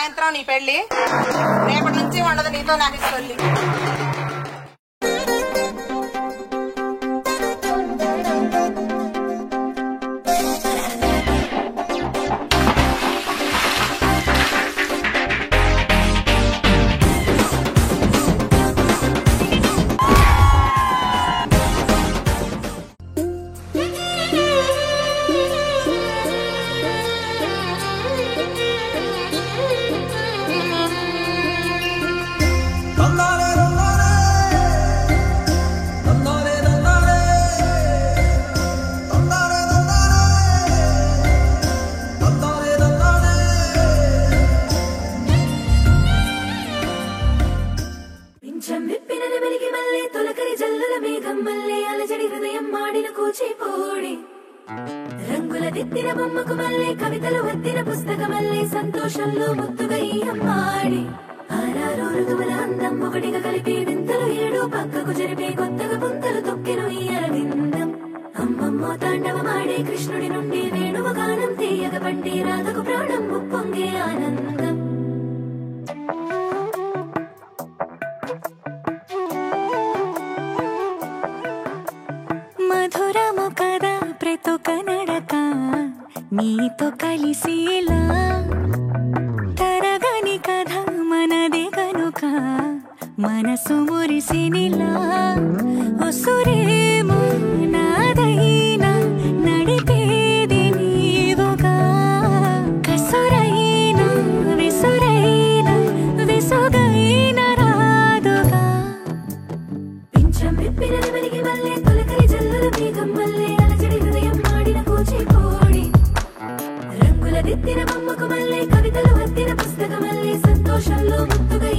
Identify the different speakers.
Speaker 1: సాయంత్రం నీ పెళ్లి, రేపటి నుంచి ఉండదు నీతో నాకు పెళ్లి.
Speaker 2: రంగుల దిద్దిన బొమ్మకు మల్లే కవితలు వద్దిన పుస్తకమల్లే సంతోషంలో ముద్దుగా ఈ అమ్మాడి ఆరారు ఋతువుల అందం ఒకటిగా కలిపి వింతలు ఏడు పక్కకు జరిపే కొత్తగా పుంతలు తొక్కెను ఈ అరవిందం. అమ్మమ్మో తాండవమాడే కృష్ణుడి నుండి వేణువ గానం తీయగ పండి రాధకు ప్రాణం ఉప్పొంగే ఆనందం. మధురము కదా ప్రతొక నడక నీతో కలిసేలా, తరగని కథ మనదే కనుక మనసు మురిసినిలా. ఒసురేమో నాదైనా నడిపేది నీవుగా, కసురైనా విసురైనా విసుగైన రాదుగా. పింఛం విప్పిన వెలిగి మల్లే తొలకరి జల్లుల మేఘం మల్లే అలజడి హృదయం మాడిన కూచిపూడి రంగుల దిద్దిన బొమ్మకు మల్లే కవితలు వద్దిన పుస్తకమల్లే సంతోషంలో ముద్దుగా